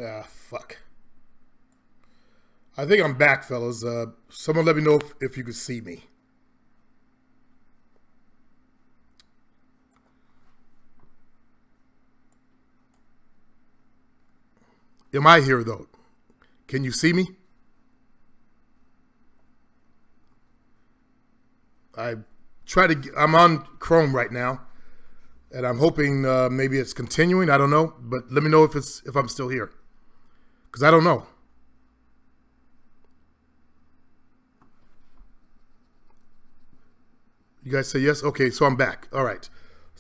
Ah, fuck. I think I'm back, fellas. Someone let me know if you could see me. Am I here, though? Can you see me? I I'm on Chrome right now, and I'm hoping maybe it's continuing. I don't know, but let me know if I'm still here, because I don't know. You guys say yes? Okay, so I'm back. All right.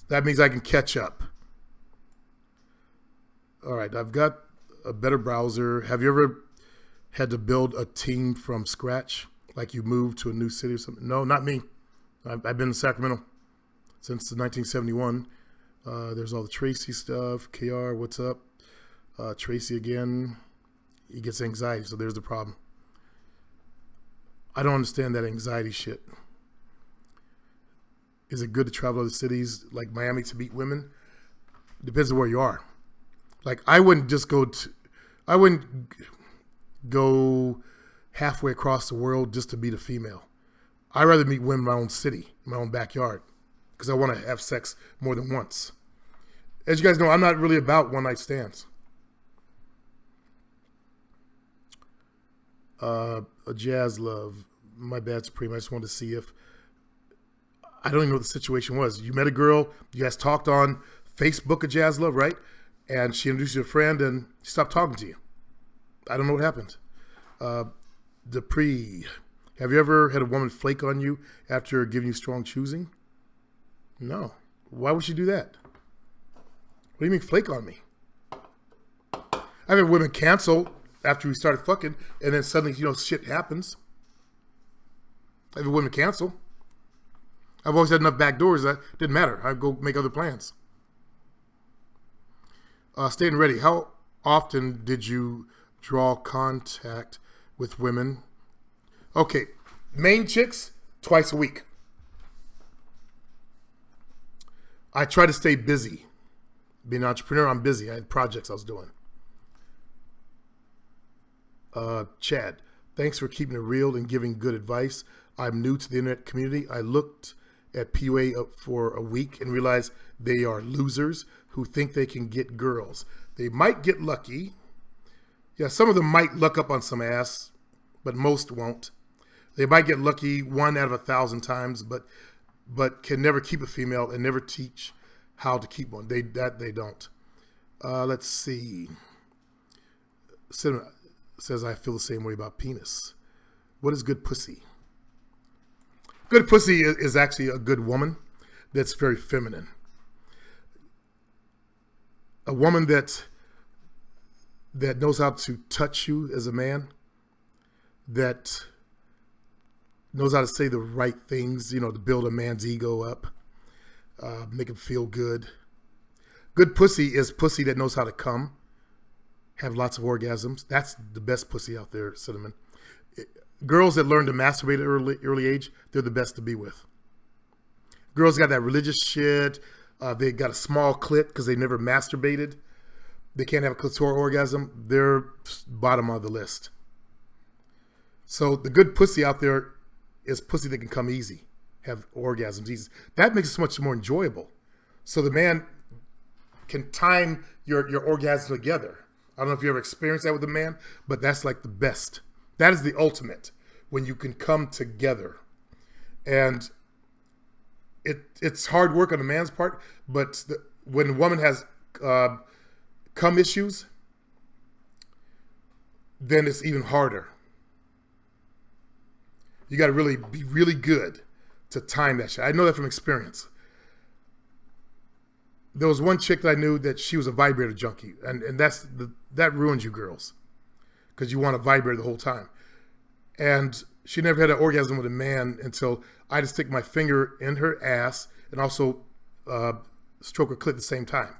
That means I can catch up. All right, I've got a better browser. Have you ever had to build a team from scratch? Like you moved to a new city or something? No, not me. I've been in Sacramento since 1971. There's all the Tracy stuff. KR, what's up? Tracy again. He gets anxiety, so there's the problem. I don't understand that anxiety shit. Is it good to travel to other cities like Miami to meet women? Depends on where you are. Like I wouldn't go halfway across the world just to meet a female. I'd rather meet women in my own city, in my own backyard, because I want to have sex more than once. As you guys know, I'm not really about one night stands. A jazz love. My bad, Supreme. I just wanted to see if I don't even know what the situation was. You met a girl, you guys talked on Facebook, a jazz love, right? And she introduced you to a friend and she stopped talking to you. I don't know what happened. Dupree, have you ever had a woman flake on you after giving you strong choosing? No. Why would she do that? What do you mean flake on me? I've had women cancel after we started fucking and then suddenly, shit happens. I've had women cancel. I've always had enough back doors that didn't matter. I'd go make other plans. Staying ready. How often did you draw contact with women? Okay, main chicks, twice a week. I try to stay busy. Being an entrepreneur, I'm busy. I had projects I was doing. Chad, thanks for keeping it real and giving good advice. I'm new to the internet community. I looked at PUA up for a week and realized they are losers who think they can get girls. They might get lucky. Yeah, some of them might luck up on some ass, but most won't. They might get lucky 1 out of 1,000 times, but can never keep a female and never teach how to keep one. They don't. Let's see. Cinema says I feel the same way about penis. What is good pussy? Good pussy is actually a good woman that's very feminine. A woman that knows how to touch you as a man, that knows how to say the right things, to build a man's ego up, make him feel good. Good pussy is pussy that knows how to come, have lots of orgasms. That's the best pussy out there, Cinnamon. Girls that learn to masturbate at early age, they're the best to be with. Girls got that religious shit. They got a small clit because they never masturbated. They can't have a clitoral orgasm. They're bottom of the list. So the good pussy out there is pussy that can come easy, have orgasms easy. That makes it so much more enjoyable. So the man can time your orgasm together. I don't know if you ever experienced that with a man, but that's like the best. That is the ultimate, when you can come together. And it's hard work on a man's part, but when a woman has cum issues, then it's even harder. You got to really be really good to time that shit. I know that from experience. There was one chick that I knew that she was a vibrator junkie, and that ruins you girls, because you want to vibrate the whole time. And she never had an orgasm with a man until I just stick my finger in her ass and also stroke her clit at the same time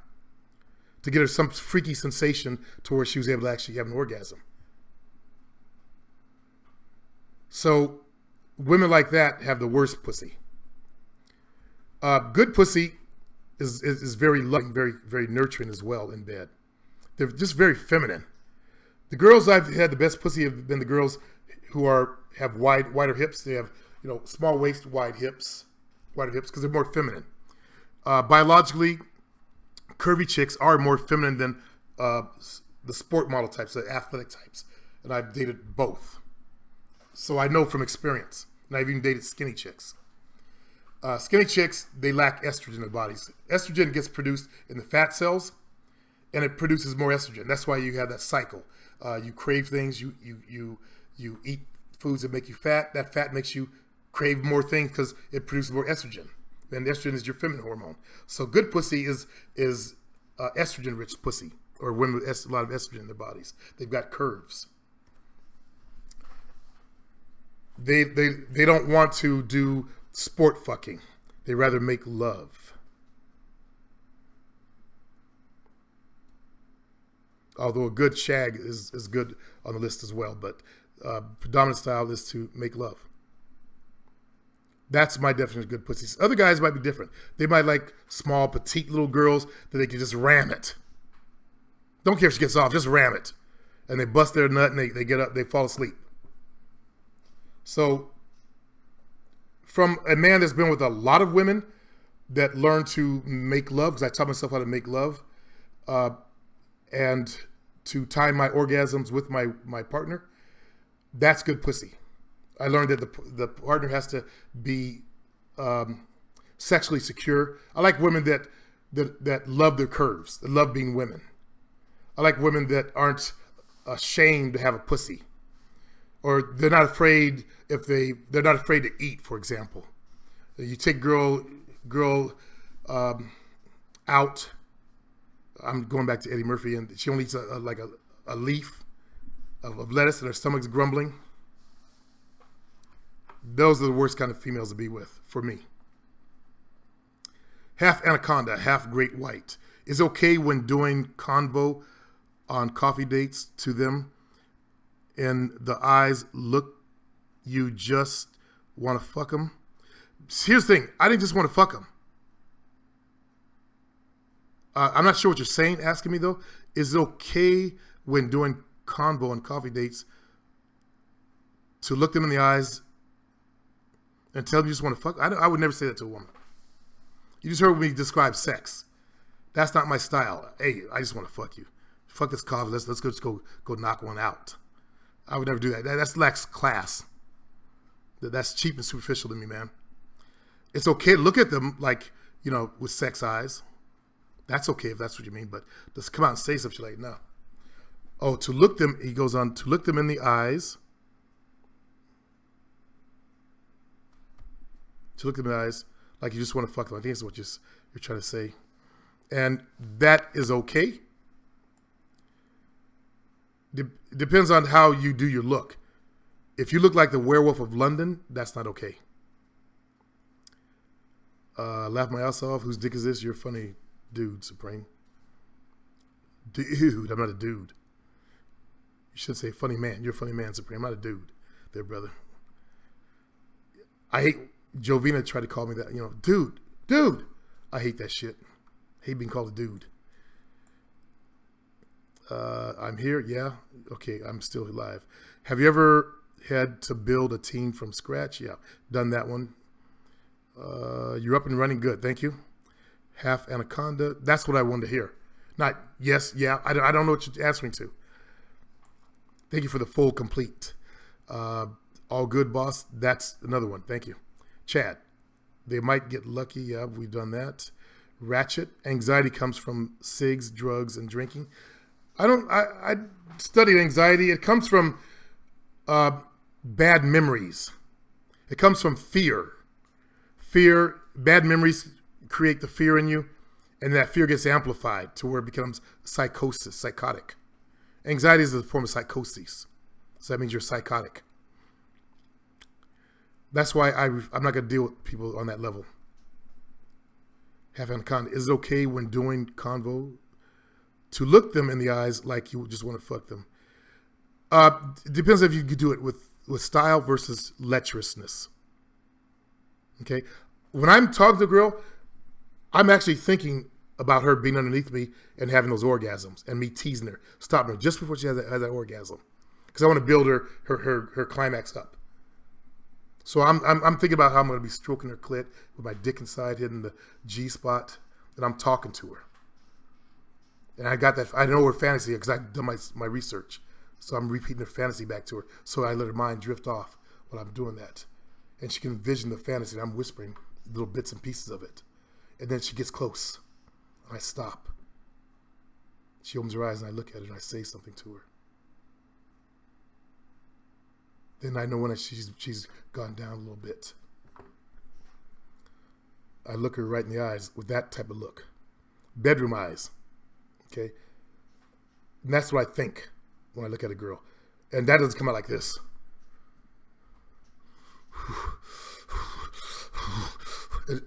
to get her some freaky sensation to where she was able to actually have an orgasm. So women like that have the worst pussy. Good pussy is very loving, very, very nurturing as well in bed. They're just very feminine. The girls I've had the best pussy have been the girls who have wider hips. They have small waist, wider hips because they're more feminine. Biologically, curvy chicks are more feminine than the sport model types, the athletic types, and I've dated both, so I know from experience. And I've even dated skinny chicks. Skinny chicks, they lack estrogen in their bodies. Estrogen gets produced in the fat cells, and it produces more estrogen. That's why you have that cycle. You crave things. You eat foods that make you fat. That fat makes you crave more things because it produces more estrogen. And estrogen is your feminine hormone. So good pussy is estrogen-rich pussy, or women with a lot of estrogen in their bodies. They've got curves. They don't want to do sport fucking. They rather make love. Although a good shag is good on the list as well, but predominant style is to make love. That's my definition of good pussies. Other guys might be different. They might like small, petite little girls that they can just ram it. Don't care if she gets off, just ram it. And they bust their nut and they get up, they fall asleep. So, from a man that's been with a lot of women that learned to make love, because I taught myself how to make love, and to time my orgasms with my partner, that's good pussy. I learned that the partner has to be sexually secure. I like women that love their curves, that love being women. I like women that aren't ashamed to have a pussy, or they're not afraid they're not afraid to eat. For example, you take girl out. I'm going back to Eddie Murphy, and she only eats a leaf of lettuce, and her stomach's grumbling. Those are the worst kind of females to be with for me. Half anaconda, half great white. Is okay when doing convo on coffee dates to them in the eyes. Look, you just want to fuck them. Here's the thing. I didn't just want to fuck them. I'm not sure what you're saying, asking me though. Is it okay when doing convo on coffee dates to look them in the eyes and tell them you just want to fuck? I would never say that to a woman. You just heard me describe sex. That's not my style. Hey, I just want to fuck you. Fuck this coffee. Let's go knock one out. I would never do that. That's lacks class. That's cheap and superficial to me, man. It's okay to look at them like, with sex eyes. That's okay if that's what you mean, but just come out and say something like, no. Oh, to look them, he goes on, to look them in the eyes. To look them in the eyes like you just want to fuck them. I think that's what you're trying to say. And that is okay. Depends on how you do your look. If you look like the Werewolf of London, that's not okay. Laugh my ass off. Whose dick is this? You're a funny dude, Supreme. Dude, I'm not a dude. You should say funny man. You're a funny man, Supreme. I'm not a dude there, brother. I hate Jovina tried to call me that, dude. I hate that shit. I hate being called a dude. I'm here, yeah. Okay, I'm still alive. Have you ever had to build a team from scratch? Yeah, done that one. You're up and running, good, thank you. Half anaconda, that's what I wanted to hear. Not yes, yeah, I don't know what you're answering to. Thank you for the full complete. All good, boss, that's another one, thank you. Chad, they might get lucky, yeah, we've done that. Ratchet, anxiety comes from cigs, drugs, and drinking. I studied anxiety. It comes from bad memories. It comes from fear. Bad memories create the fear in you, and that fear gets amplified to where it becomes psychotic. Anxiety is a form of psychosis. So that means you're psychotic. That's why I'm not going to deal with people on that level. Half anaconda. Is it okay when doing convo to look them in the eyes like you just want to fuck them? It depends if you could do it with style versus lecherousness. Okay? When I'm talking to a girl, I'm actually thinking about her being underneath me and having those orgasms and me teasing her, stopping her just before she has that orgasm. Because I want to build her climax up. So I'm thinking about how I'm going to be stroking her clit with my dick inside, hitting the G spot, and I'm talking to her. And I got that. I know her fantasy because I've done my research. So I'm repeating her fantasy back to her. So I let her mind drift off while I'm doing that. And she can envision the fantasy. And I'm whispering little bits and pieces of it. And then she gets close. And I stop. She opens her eyes and I look at her and I say something to her. Then I know when she's gone down a little bit. I look her right in the eyes with that type of look. Bedroom eyes. Okay? And that's what I think when I look at a girl. And that doesn't come out like this.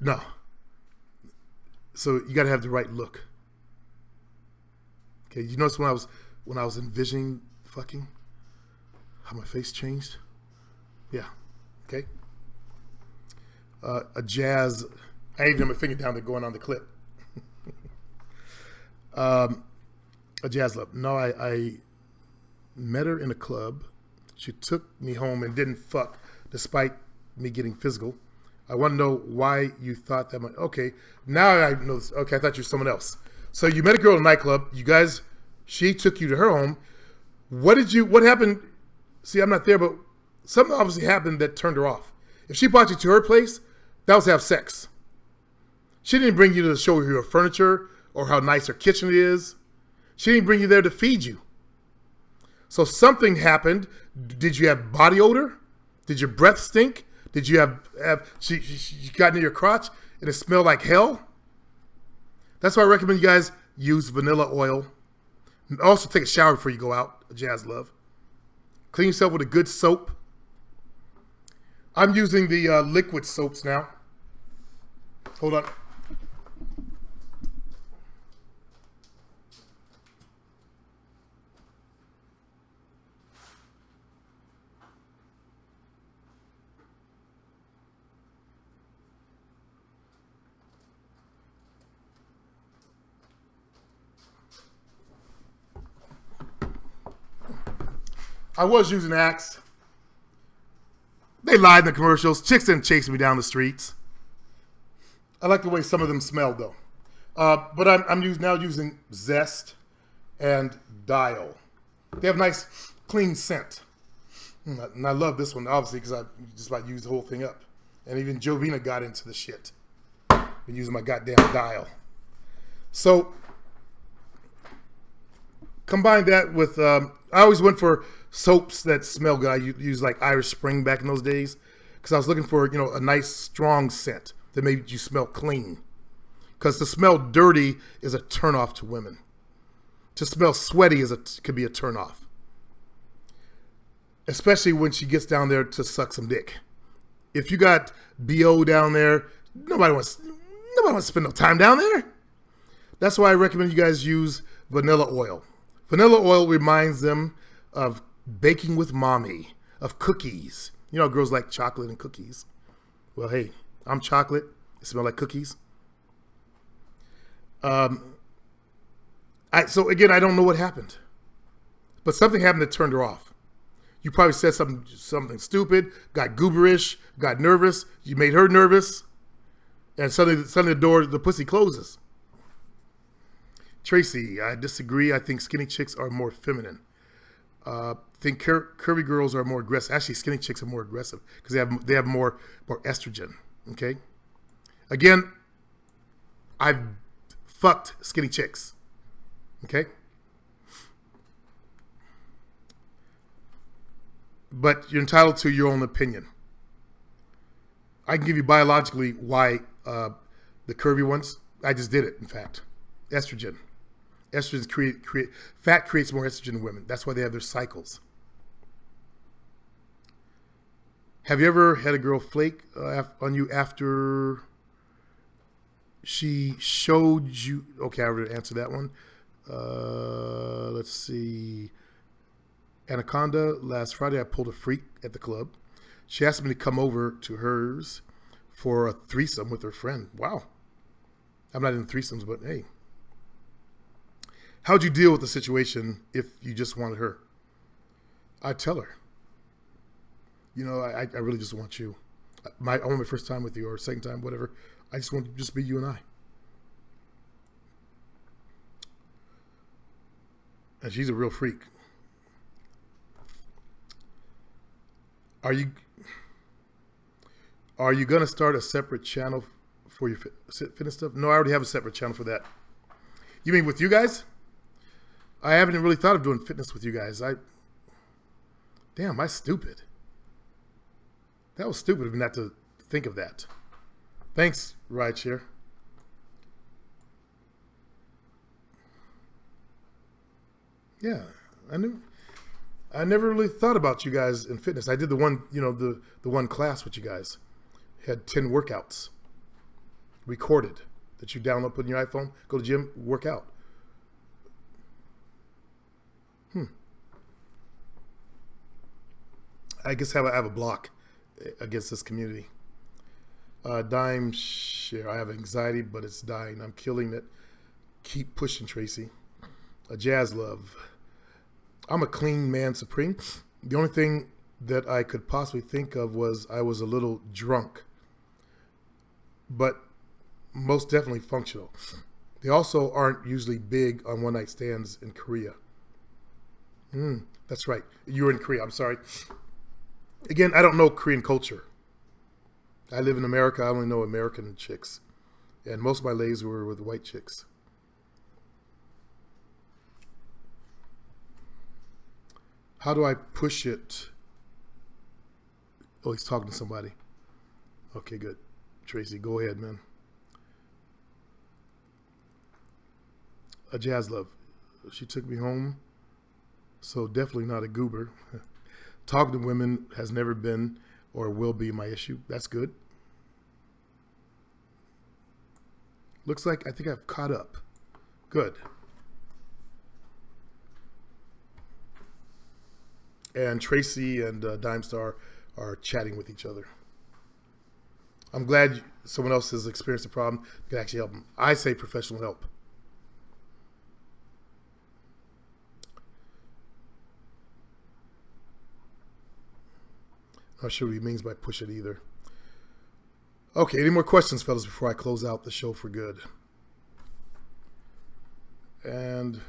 No. So you got to have the right look. Okay, you notice when I was envisioning fucking, how my face changed? Yeah. Okay. A jazz. I even have my finger down there going on the clip. A jazz love. No, I met her in a club. She took me home and didn't fuck, despite me getting physical. I want to know why you thought that. Okay, now I know this. Okay, I thought you were someone else. So you met a girl in a nightclub. You guys, she took you to her home. What happened? See, I'm not there, but something obviously happened that turned her off. If she brought you to her place, that was to have sex. She didn't bring you to show you her furniture or how nice her kitchen is. She didn't bring you there to feed you. So something happened. Did you have body odor? Did your breath stink? Did you have she got near your crotch and it smelled like hell? That's why I recommend you guys use vanilla oil. And also take a shower before you go out, jazz love. Clean yourself with a good soap. I'm using the liquid soaps now. Hold on. I was using Axe. They lied in the commercials. Chicks didn't chase me down the streets. I like the way some of them smelled, though. But I'm now using Zest and Dial. They have nice, clean scent. And I love this one, obviously, because I just like use the whole thing up. And even Jovina got into the shit. Been using my goddamn Dial. So, combine that with, I always went for soaps that smell good. I used like Irish Spring back in those days because I was looking for, a nice strong scent that made you smell clean. Because to smell dirty is a turnoff to women. To smell sweaty could be a turnoff. Especially when she gets down there to suck some dick. If you got BO down there, nobody wants to spend no time down there. That's why I recommend you guys use vanilla oil. Vanilla oil reminds them of baking with mommy, of cookies. You know, girls like chocolate and cookies. Well, hey, I'm chocolate. I smell like cookies. So again, I don't know what happened, but something happened that turned her off. You probably said something stupid, got gooberish, got nervous. You made her nervous, and suddenly the pussy closes. Tracy, I disagree. I think skinny chicks are more feminine. I think curvy girls are more aggressive. Actually, skinny chicks are more aggressive because they have more estrogen. Okay. Again, I've fucked skinny chicks. Okay. But you're entitled to your own opinion. I can give you biologically why the curvy ones. I just did it. In fact, estrogen. Estrogen fat creates more estrogen in women. That's why they have their cycles. Have you ever had a girl flake on you after she showed you? Okay, I already answered that one. Let's see. Anaconda, last Friday I pulled a freak at the club. She asked me to come over to hers for a threesome with her friend. Wow. I'm not in threesomes, but hey, How'd you deal with the situation if you just wanted her? I'd tell her, I really just want you. I want my first time with you or second time, whatever. I just want to just be you and I. And she's a real freak. Are you gonna start a separate channel for your fitness stuff? No, I already have a separate channel for that. You mean with you guys? I haven't really thought of doing fitness with you guys. Damn, I'm stupid. That was stupid of me not to think of that. Thanks, Rideshare. Yeah, I never really thought about you guys in fitness. I did the one, the one class with you guys. Had 10 workouts recorded that you download, put in your iPhone, go to the gym, work out. I guess I have a block against this community. Dime share. I have anxiety, but it's dying. I'm killing it. Keep pushing, Tracy. Jazz love. I'm a clean man supreme. The only thing that I could possibly think of was I was a little drunk, but most definitely functional. They also aren't usually big on one night stands in Korea. That's right. You were in Korea. I'm sorry. Again, I don't know Korean culture. I live in America. I only know American chicks. And most of my lays were with white chicks. How do I push it? Oh, he's talking to somebody. Okay, good. Tracy, go ahead, man. A jazz love. She took me home. So definitely not a goober. Talking to women has never been or will be my issue. That's good. Looks like I think I've caught up. Good. And Tracy and Dimestar are chatting with each other. I'm glad someone else has experienced a problem that can actually help them. I say professional help. Not sure what he means by push it either. Okay, any more questions, fellas, before I close out the show for good? And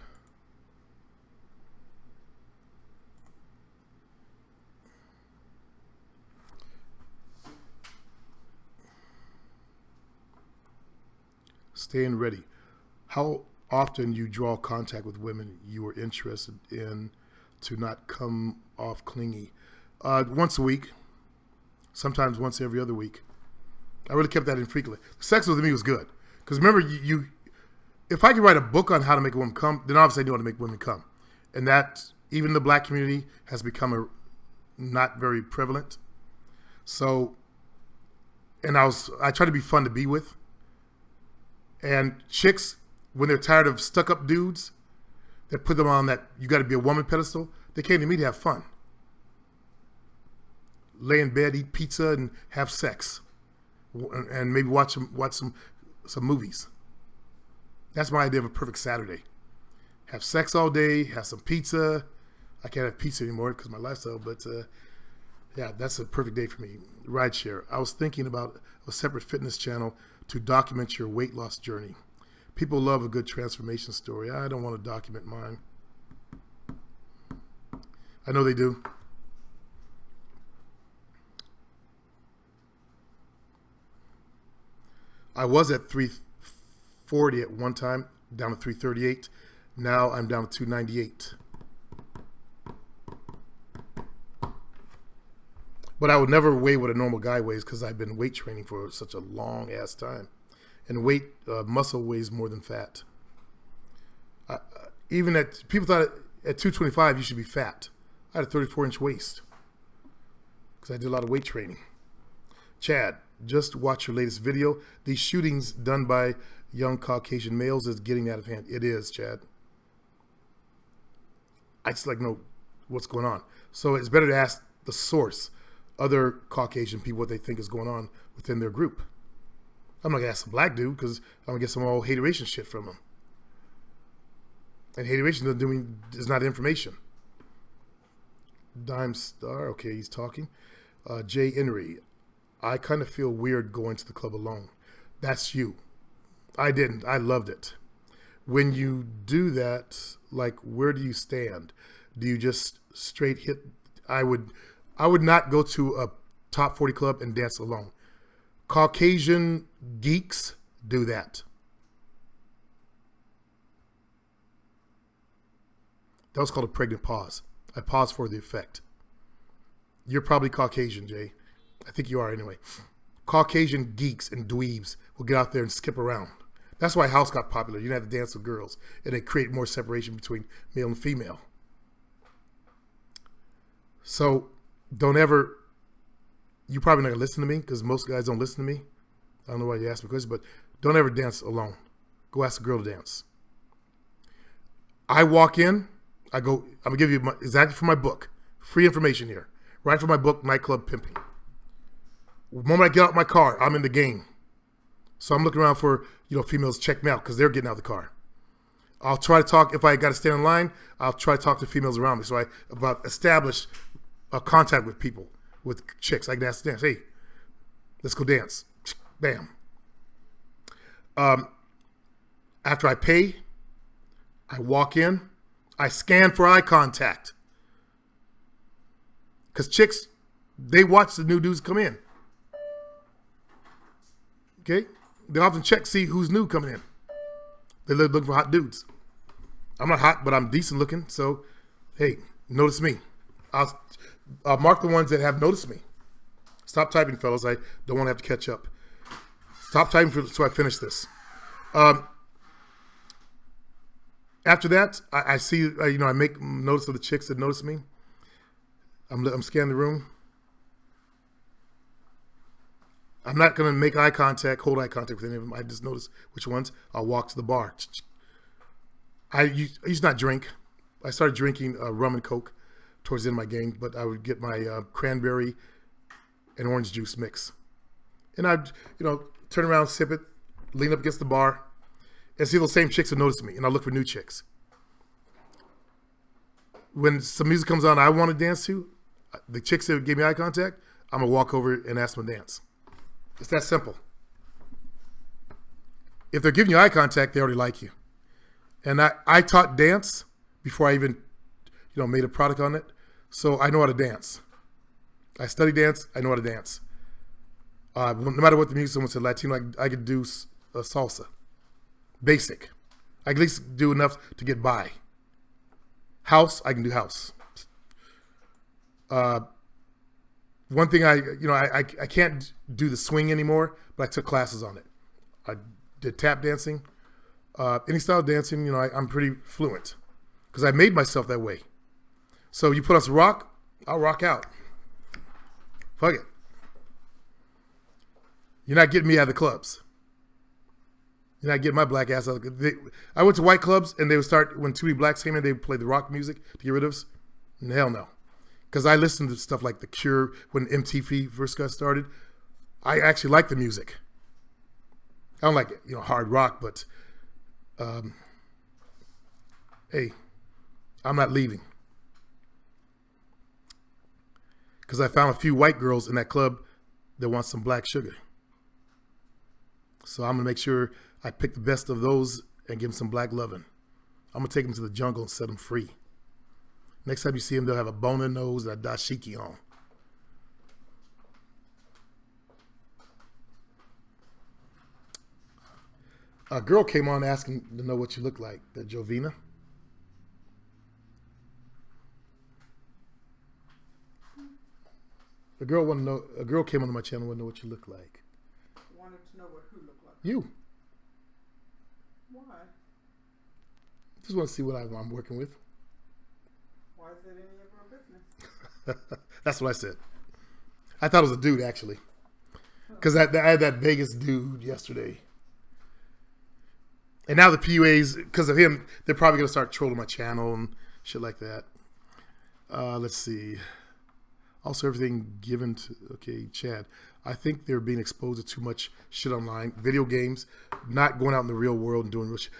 staying ready. How often you draw contact with women you are interested in to not come off clingy? Once a week. Sometimes once every other week. I really kept that infrequently. Sex with me was good. Because remember, if I could write a book on how to make a woman come, then obviously I know how to make women come. And that, even the black community, has become not very prevalent. So, and I try to be fun to be with. And chicks, when they're tired of stuck-up dudes that put them on that you got to be a woman pedestal, they came to me to have fun. Lay in bed, eat pizza, and have sex, and maybe watch some movies. That's my idea of a perfect Saturday. Have sex all day, have some pizza. I can't have pizza anymore because of my lifestyle, but yeah, that's a perfect day for me. Rideshare. I was thinking about a separate fitness channel to document your weight loss journey. People love a good transformation story. I don't want to document mine. I know they do. I was at 340 at one time, down to 338. Now I'm down to 298. But I would never weigh what a normal guy weighs because I've been weight training for such a long ass time. And muscle weighs more than fat. People thought at 225 you should be fat. I had a 34-inch waist because I did a lot of weight training. Chad, just watch your latest video. These shootings done by young Caucasian males is getting out of hand. It is, Chad. I just know what's going on. So it's better to ask the source, other Caucasian people, what they think is going on within their group. I'm not going to ask some black dude because I'm going to get some old hateration shit from him. And hateration is not information. Dime Star, okay, he's talking. Jay Henry, I kind of feel weird going to the club alone. That's you. I didn't. I loved it. When you do that, like, where do you stand? Do you just straight hit? I would not go to a top 40 club and dance alone. Caucasian geeks do that. That was called a pregnant pause. I paused for the effect. You're probably Caucasian, Jay. I think you are anyway. Caucasian geeks and dweebs will get out there and skip around. That's why house got popular. You didn't have to dance with girls. And it created more separation between male and female. So don't ever, you're probably not going to listen to me because most guys don't listen to me. I don't know why you asked me questions, but don't ever dance alone. Go ask a girl to dance. I walk in, I'm going to give you exactly from my book. Free information here. Right from my book, Nightclub Pimping. The moment I get out my car, I'm in the game. So I'm looking around for, females to check me out because they're getting out of the car. I'll try to talk, if I got to stand in line, I'll try to talk to females around me. So I establish a contact with people, with chicks. I can ask to dance. Hey, let's go dance. Bam. After I pay, I walk in. I scan for eye contact. Because chicks, they watch the new dudes come in. Okay? They often check, see who's new coming in. They look for hot dudes. I'm not hot, but I'm decent looking. So, hey, notice me. I'll mark the ones that have noticed me. Stop typing, fellas. I don't want to have to catch up. Stop typing so I finish this. After that, I see, I make notice of the chicks that notice me. I'm scanning the room. I'm not going to make eye contact, hold eye contact with any of them. I just notice which ones. I'll walk to the bar. I used to not drink. I started drinking rum and Coke towards the end of my game, but I would get my cranberry and orange juice mix. And I'd, turn around, sip it, lean up against the bar, and see those same chicks that notice me, and I look for new chicks. When some music comes on I want to dance to, the chicks that gave me eye contact, I'm going to walk over and ask them to dance. It's that simple. If they're giving you eye contact, they already like you. And I taught dance before I even, made a product on it. So I know how to dance. I study dance. I know how to dance. No matter what the music, someone said Latino, I could do salsa. Basic. I can at least do enough to get by. House, I can do house. One thing I can't do the swing anymore, but I took classes on it. I did tap dancing. Any style of dancing, I'm pretty fluent because I made myself that way. So you put us rock, I'll rock out. Fuck it. You're not getting me out of the clubs. You're not getting my black ass out. I went to white clubs and they would start, when too many blacks came in, they would play the rock music to get rid of us. Hell no. Because I listened to stuff like The Cure when MTV first got started. I actually like the music. I don't like it, hard rock, but hey, I'm not leaving. Because I found a few white girls in that club that want some black sugar. So I'm going to make sure I pick the best of those and give them some black loving. I'm going to take them to the jungle and set them free. Next time you see them, they'll have a bone in their nose and a dashiki on. A girl came on asking to know what you look like, the Jovina. A girl came on my channel and wanted to know what you look like. Wanted to know what who looked like. You. Why? Just want to see what I'm working with. Why is it any of our business? That's what I said. I thought it was a dude, actually. Because I had that Vegas dude yesterday. And now the PUAs, because of him, they're probably going to start trolling my channel and shit like that. Let's see. Also, everything given to, okay, Chad. I think they're being exposed to too much shit online. Video games, not going out in the real world and doing real shit.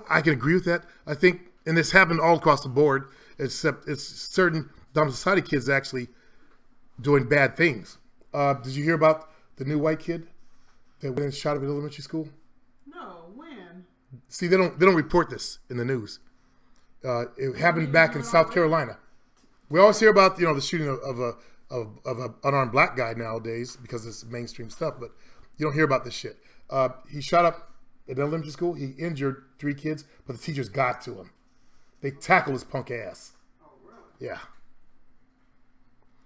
I can agree with that. I think And this happened all across the board, except it's certain Dom Society kids actually doing bad things. Did you hear about the new white kid that went and shot up at elementary school? No, when? See, they don't report this in the news. It happened back in South Carolina. We always hear about the shooting of a unarmed black guy nowadays because it's mainstream stuff, but you don't hear about this shit. He shot up at elementary school. He injured 3 kids, but the teachers got to him. They tackled his punk ass. Oh, really? Yeah.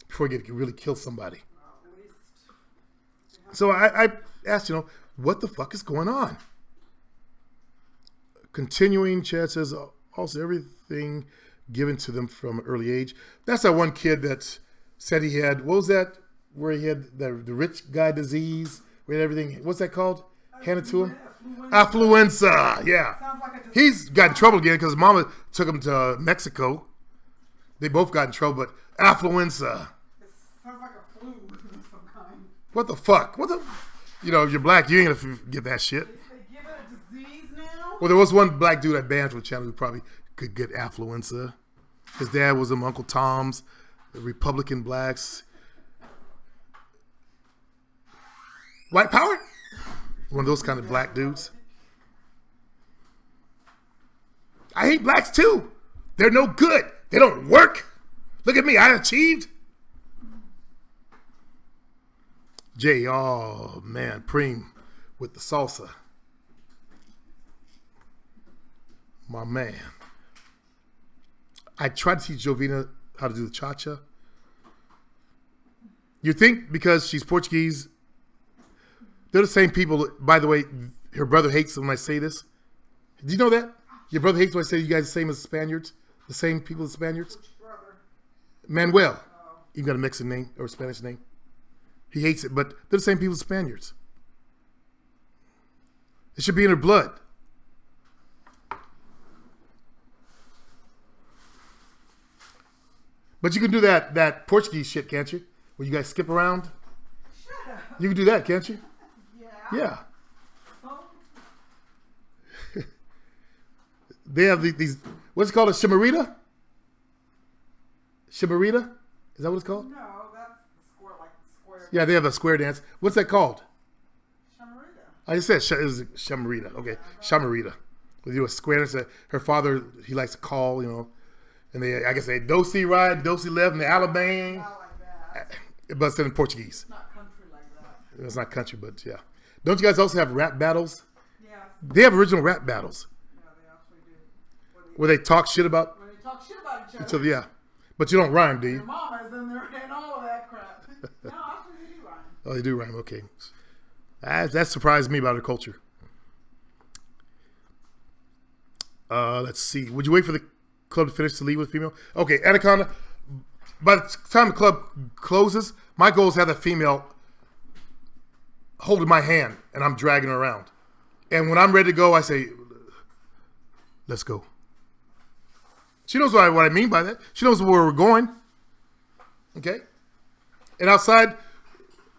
Before he could really kill somebody. Well, at least. So I asked, what the fuck is going on? Continuing, Chad says, also everything given to them from an early age. That's that one kid that said he had, what was that, where he had the rich guy disease, where everything, what's that called? Handed to him? Affluenza, yeah. Sounds like a He's got in trouble again because Mama took him to Mexico. They both got in trouble, but affluenza. It sounds like a flu of some kind. What the fuck? What the? If you're black, you ain't gonna get that shit. They give it a disease now? Well, there was one black dude at banned from the channel who probably could get affluenza. His dad was in Uncle Tom's, the Republican blacks. White power? One of those kind of black dudes. I hate blacks too. They're no good. They don't work. Look at me. I achieved. Jay, oh man, Preem with the salsa. My man. I tried to teach Jovina how to do the cha-cha. You think because she's Portuguese, they're the same people. By the way, her brother hates when I say this. Do you know that? Your brother hates when I say you guys are the same as Spaniards? The same people as Spaniards? Brother. Manuel. You got a Mexican name or a Spanish name. He hates it, but they're the same people as Spaniards. It should be in her blood. But you can do that Portuguese shit, can't you? Where you guys skip around? Shut up. You can do that, can't you? Yeah. Yeah. Oh, They have these what's it called, a chimarita? Chimarita? Is that what it's called? no, that's square, like square. Yeah, they have a square dance. What's that called? Shamarita. I just said it was chamarita. Okay, chamarita. They do a square dance. Her father, he likes to call, and I guess they do-si right, do-si left, and the Alabama. Not like that. But it's in Portuguese. It's not country like that. It's not country, but yeah. Don't you guys also have rap battles? Yeah. They have original rap battles Yeah, they actually do. where they talk shit about When they talk shit about each other. each other. Yeah, but you don't rhyme, do Your you? mama's in there and all of that crap. No, actually they do rhyme. Oh, they do rhyme. Okay, that surprised me about their culture. Let's see. Would you wait for the club to finish to leave with female? Okay, Anaconda. By the time the club closes, my goal is to have that female holding my hand and I'm dragging her around. And when I'm ready to go, I say, let's go. She knows what I mean by that. She knows where we're going. Okay? And outside,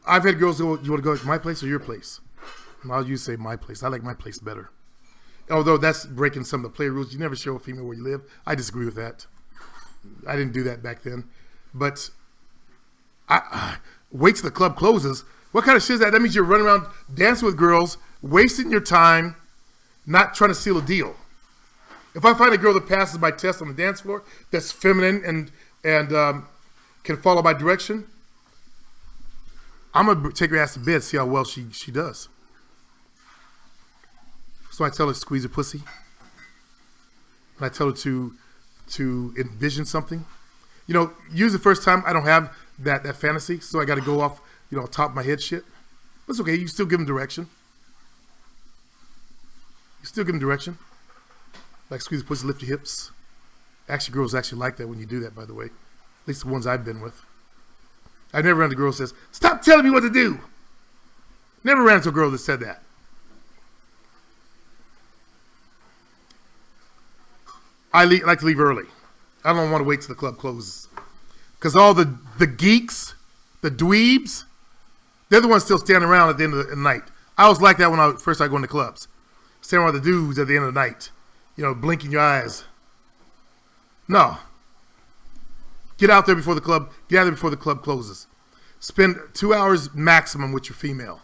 I've had girls go, you want to go to my place or your place? And I'll usually say my place. I like my place better. Although that's breaking some of the play rules. You never show a female where you live. I disagree with that. I didn't do that back then. But wait till the club closes. What kind of shit is that? That means you're running around dancing with girls, wasting your time, not trying to seal a deal. If I find a girl that passes my test on the dance floor, that's feminine and can follow my direction, I'm going to take her ass to bed, see how well she does. So I tell her to squeeze her pussy. And I tell her to envision something. Usually the first time I don't have that fantasy, so I got to go off, top of my head shit. But it's okay. You still give them direction. Like squeeze the pussy, lift your hips. Actually, girls actually like that when you do that, by the way. At least the ones I've been with. I've never ran into a girl that says, stop telling me what to do. Never ran into a girl that said that. I like to leave early. I don't want to wait till the club closes. Because all the geeks, the dweebs, they're the ones still standing around at the end of the night. I was like that when I first started going to clubs. Standing around the dudes at the end of the night. Blinking your eyes. No. Get out there before the club. Get out there before the club closes. Spend 2 hours maximum with your female,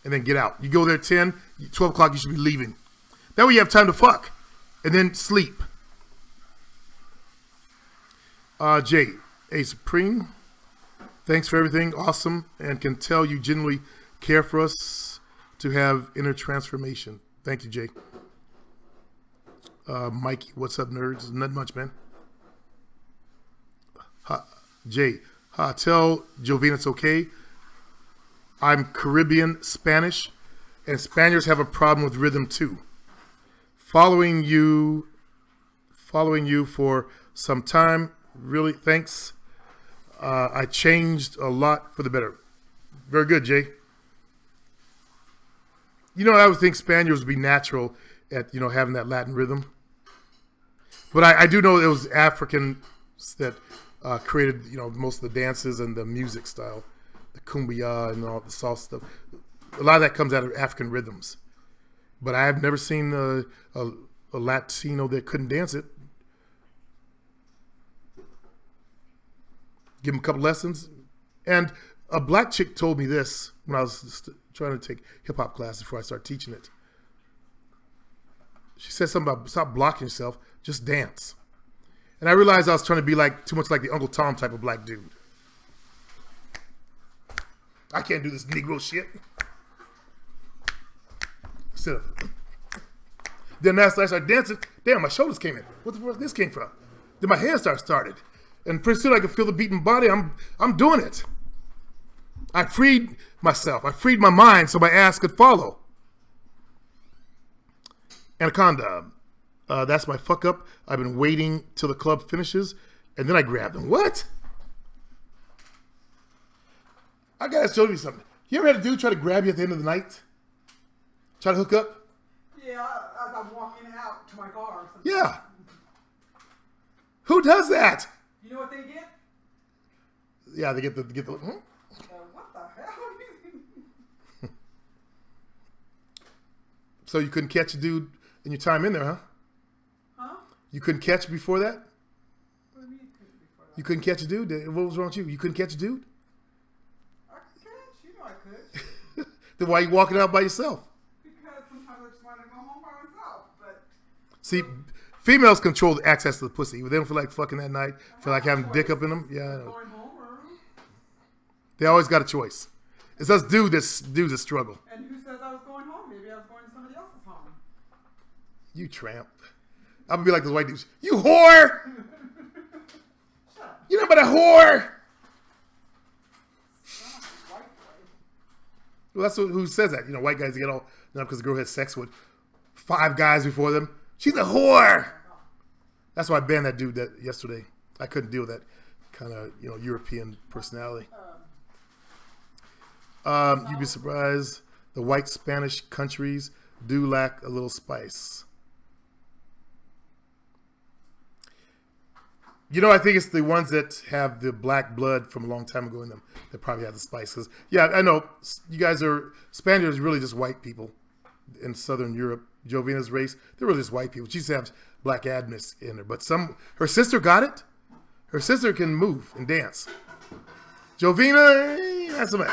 and then get out. You go there 10, 12 o'clock. You should be leaving. That way you have time to fuck, and then sleep. Jay, A Supreme. Thanks for everything. Awesome, and can tell you genuinely care for us to have inner transformation. Thank you, Jay. Mikey, what's up, nerds? Not much, man. Jay, tell Jovina it's okay. I'm Caribbean Spanish, and Spaniards have a problem with rhythm too. Following you for some time. Really, thanks. I changed a lot for the better. Very good, Jay. You know, I would think Spaniards would be natural at, having that Latin rhythm. But I do know it was Africans that created, most of the dances and the music style, the cumbia and all the salsa stuff. A lot of that comes out of African rhythms. But I have never seen a Latino that couldn't dance it. Give them a couple lessons. And a black chick told me this when I was trying to take hip-hop classes before I started teaching it. She said something about stop blocking yourself, just dance. And I realized I was trying to be too much like the Uncle Tom type of black dude. I can't do this Negro shit. Sit up. Then after I started dancing, damn, my shoulders came in. What the fuck this came from? Then my hair started. And pretty soon I could feel the beating body. I'm doing it. I freed myself. I freed my mind so my ass could follow. Anaconda. That's my fuck up. I've been waiting till the club finishes, and then I grabbed them. What? I gotta show you something. You ever had a dude try to grab you at the end of the night? Try to hook up? Yeah, as I'm walking out to my car or something. Yeah. Who does that? You know what they get? Yeah, they get the What the hell? So you couldn't catch a dude in your time in there, huh? Huh? You couldn't catch before that? What do you mean before that? You couldn't catch a dude? What was wrong with you? You couldn't catch a dude? I could catch. You know I could. Then why are you walking out by yourself? Because sometimes I just want to go home by myself. But See, females control the access to the pussy. They don't feel like fucking that night. Feel like having dick up in them. Yeah, I know. going home or... They always got a choice. It's us dudes that struggle. And who says I was going home? Maybe I was going to somebody else's home. You tramp. I'm gonna be like those white dudes. You whore! Shut up. You know about a whore? White boy. Well, that's who says that. White guys get all because the girl had sex with 5 guys before them. She's a whore. That's why I banned that dude yesterday. I couldn't deal with that kind of European personality. You'd be surprised. The white Spanish countries do lack a little spice. I think it's the ones that have the black blood from a long time ago in them that probably have the spice. Because, yeah, I know you guys Spaniards are really just white people in Southern Europe. Jovina's race, they're really just white people. She used to have black admins in her. But her sister got it. Her sister can move and dance. Jovina, not so much.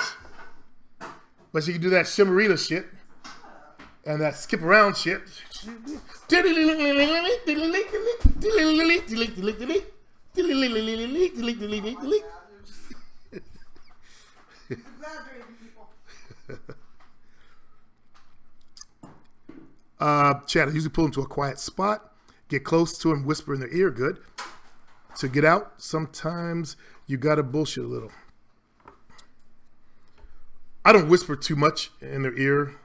But she can do that shimmerita shit and that skip around shit. Exaggerating people. Chad, I usually pull them to a quiet spot, get close to them, whisper in their ear. Good. To get out, sometimes you gotta bullshit a little. I don't whisper too much in their ear.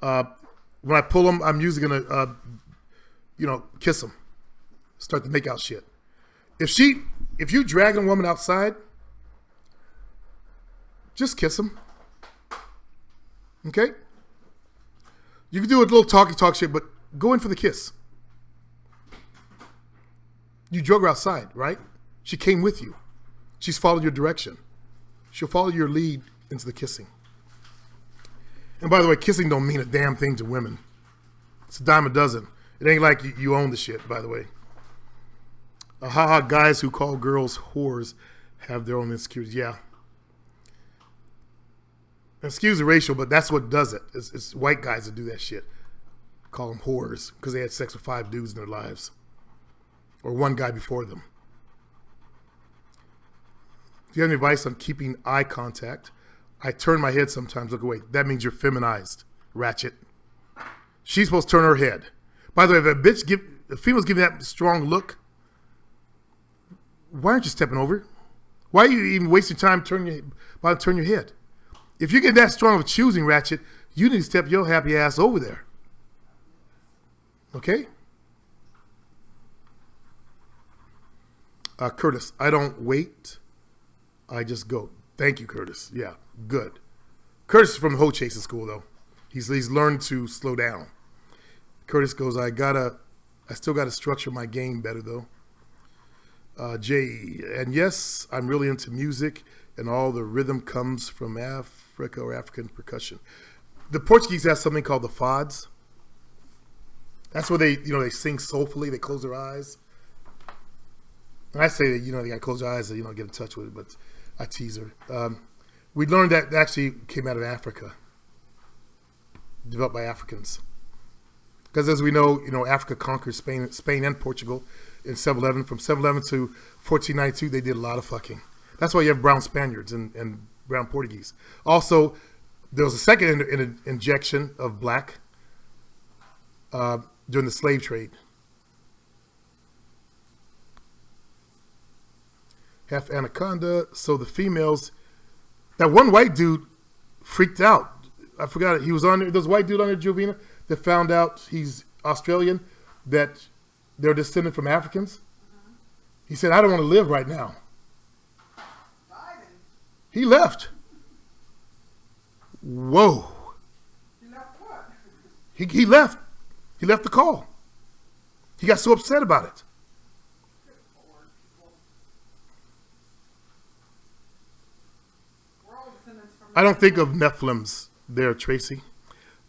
When I pull them, I'm usually gonna, kiss them. Start the makeout shit. If you drag a woman outside, just kiss them. Okay? You can do a little talk shit, but go in for the kiss. You drug her outside, right? She came with you. She's followed your direction. She'll follow your lead into the kissing. And by the way, kissing don't mean a damn thing to women. It's a dime a dozen. It ain't like you own the shit, by the way. Haha, guys who call girls whores have their own insecurities. Yeah. Excuse the racial, but that's what does it. It's white guys that do that shit. Call them whores because they had sex with 5 dudes in their lives. Or one guy before them. If you have any advice on keeping eye contact, I turn my head sometimes, look away. That means you're feminized, ratchet. She's supposed to turn her head. By the way, if a female's giving that strong look, why aren't you stepping over? Why are you even wasting time turn your head? If you get that strong of choosing, ratchet, you need to step your happy ass over there. Okay? Curtis, I don't wait. I just go. Thank you, Curtis. Yeah, good. Curtis is from the Ho Chasing School, though. He's learned to slow down. Curtis goes, I still gotta structure my game better, though. Jay, and yes, I'm really into music, and all the rhythm comes from Africa or African percussion. The Portuguese have something called the fads. That's where they sing soulfully. They close their eyes. And I say that, they got to close their eyes to, get in touch with it, but I tease her. We learned that actually came out of Africa, developed by Africans. Because as we know, Africa conquered Spain and Portugal in 711. From 711 to 1492, they did a lot of fucking. That's why you have brown Spaniards and brown Portuguese. Also, there was a second injection of black during the slave trade. Half anaconda. So the females, that one white dude freaked out. I forgot it. He was on there. There's a white dude on there, Jovina, that found out he's Australian, that they're descended from Africans. Mm-hmm. He said, I don't want to live right now. He left. Whoa. He left what? He left. He left the call. He got so upset about it. I don't think of Nephilims there, Tracy.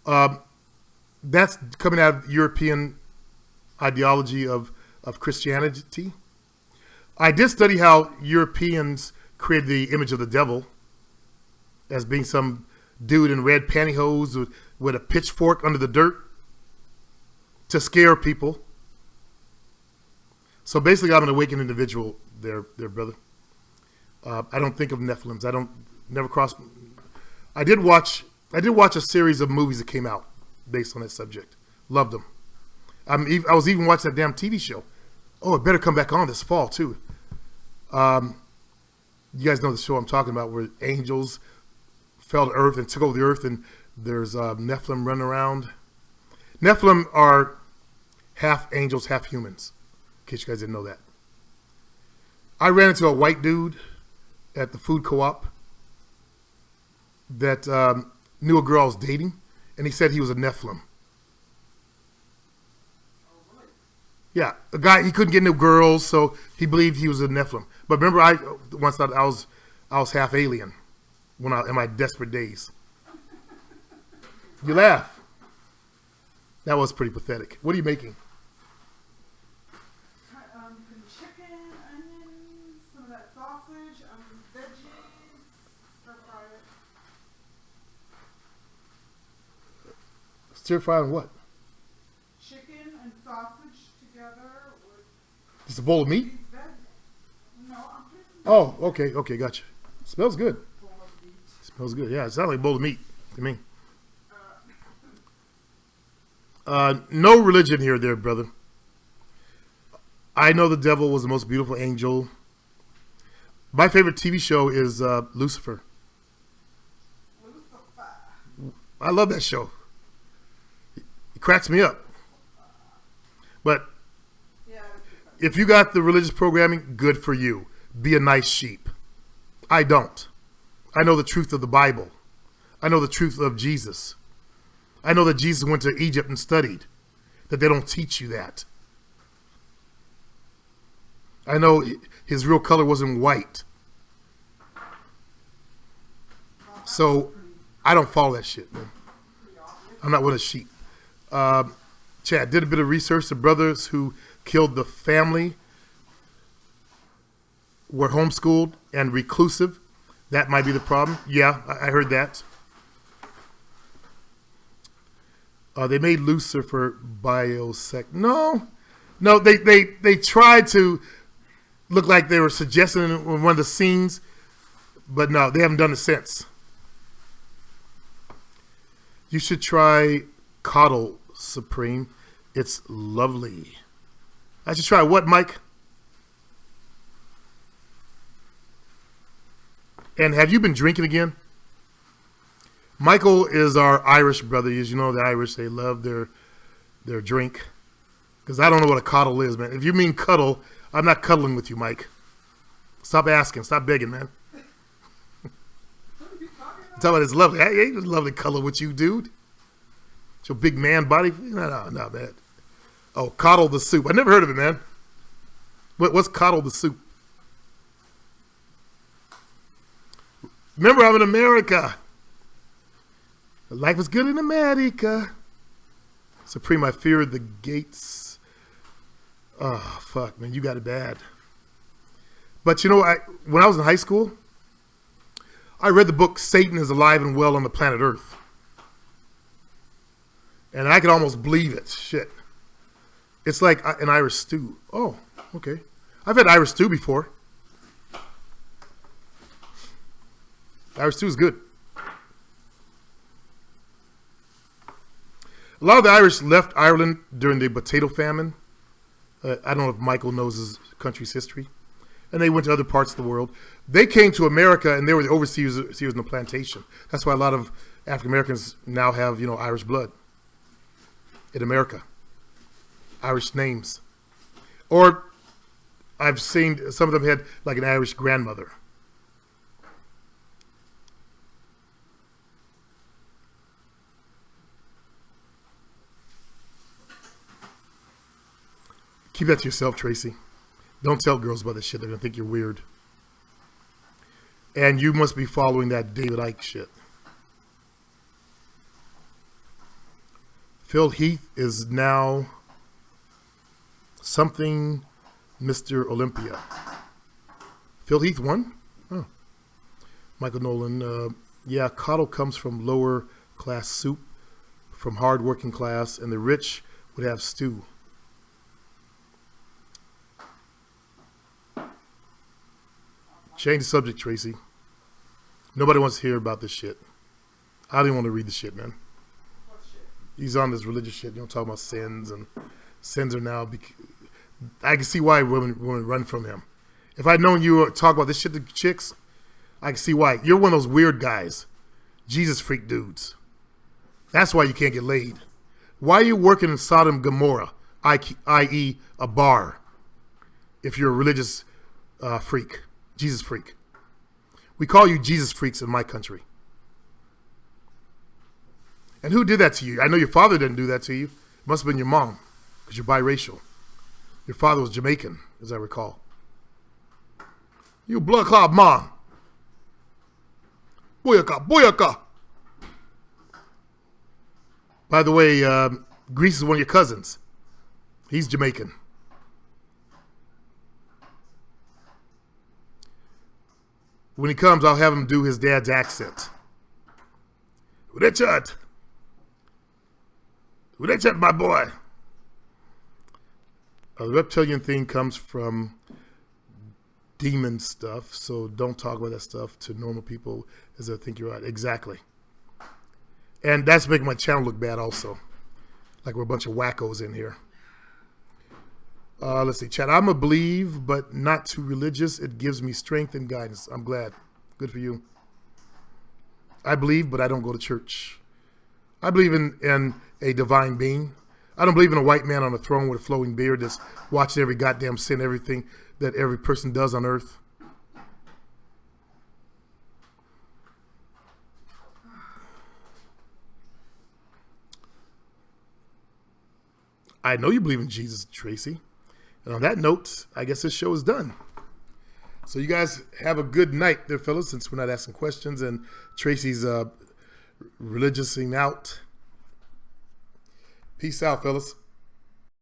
That's coming out of European ideology of Christianity. I did study how Europeans created the image of the devil as being some dude in red pantyhose with a pitchfork under the dirt to scare people. So basically, I'm an awakened individual there, brother. I don't think of Nephilims. Never crossed. I did watch a series of movies that came out based on that subject. Loved them. I was even watching that damn TV show. Oh, it better come back on this fall too. You guys know the show I'm talking about, where angels fell to earth and took over the earth, and there's Nephilim running around. Nephilim are half angels, half humans. In case you guys didn't know that. I ran into a white dude at the food co-op that knew a girl I was dating, and he said he was a Nephilim. Yeah, a guy, he couldn't get no girls, so he believed he was a Nephilim. But remember, I once thought I was half alien in my desperate days. You laugh. That was pretty pathetic. What are you making? Chicken, onions, some of that sausage, veggies, stir fry it. Stir fry on what? Chicken and sausage together with Just a bowl of meat? veg. No, I'm putting Oh, okay, gotcha. Smells good. bowl of meat. Smells good. Yeah, it sounds like a bowl of meat to me. No religion here, there, brother. I know the devil was the most beautiful angel. My favorite TV show is Lucifer. I love that show. It cracks me up. But Yeah, if you got the religious programming, good for you. Be a nice sheep. I don't. I know the truth of the Bible. I know the truth of Jesus. I know that Jesus went to Egypt and studied. That they don't teach you that. I know his real color wasn't white. So I don't follow that shit, man. I'm not with a sheep. Chad, did a bit of research. The brothers who killed the family were homeschooled and reclusive. That might be the problem. Yeah, I heard that. They made Lucifer biosec. No, they tried to look like they were suggesting in one of the scenes, but no, they haven't done it since. You should try Coddle Supreme. It's lovely. I should try what, Mike? And have you been drinking again? Michael is our Irish brother. As you know, the Irish, they love their drink. Because I don't know what a coddle is, man. If you mean cuddle, I'm not cuddling with you, Mike. Stop asking. Stop begging, man. Talk about this lovely. Hey, it's lovely color with you, dude. It's your big man body. No, man. Oh, Coddle the Soup. I never heard of it, man. What's Coddle the Soup? Remember, I'm in America. Life is good in America. Supreme, I fear the gates. Oh, fuck, man. You got it bad. But, you know, when I was in high school, I read the book Satan is Alive and Well on the Planet Earth. And I could almost believe it. Shit. It's like an Irish stew. Oh, okay. I've had Irish stew before. Irish stew is good. A lot of the Irish left Ireland during the potato famine. I don't know if Michael knows his country's history. And they went to other parts of the world. They came to America, and they were the overseers in the plantation. That's why a lot of African Americans now have, you know, Irish blood in America. Irish names. Or I've seen some of them had like an Irish grandmother. Keep that to yourself, Tracy. Don't tell girls about this shit. They're going to think you're weird. And you must be following that David Icke shit. Phil Heath is now something Mr. Olympia. Phil Heath won? Oh. Michael Nolan. Yeah, coddle comes from lower class soup, from hard working class, and the rich would have stew. Change the subject, Tracy. Nobody wants to hear about this shit. I don't even want to read the shit, man. What shit? He's on this religious shit. You know, talking about sins, and sins are now. I can see why women run from him. If I'd known you would talk about this shit to chicks, I can see why. You're one of those weird guys, Jesus freak dudes. That's why you can't get laid. Why are you working in Sodom and Gomorrah, i.e., a bar, if you're a religious freak? Jesus freak. We call you Jesus freaks in my country. And who did that to you? I know your father didn't do that to you. It must have been your mom, because you're biracial. Your father was Jamaican, as I recall. You blood clot mom. Booyaka, booyaka. By the way, Grease is one of your cousins. He's Jamaican. When he comes, I'll have him do his dad's accent. Richard, my boy. The reptilian thing comes from demon stuff, so don't talk about that stuff to normal people as they think you're right. Exactly. And that's making my channel look bad also. Like we're a bunch of wackos in here. Let's see, chat. I'm a believe, but not too religious. It gives me strength and guidance. I'm glad. Good for you. I believe, but I don't go to church. I believe in a divine being. I don't believe in a white man on a throne with a flowing beard that's watching every goddamn sin, everything that every person does on earth. I know you believe in Jesus, Tracy. And on that note, I guess this show is done. So you guys have a good night there, fellas, since we're not asking questions and Tracy's religiousing out. Peace out, fellas.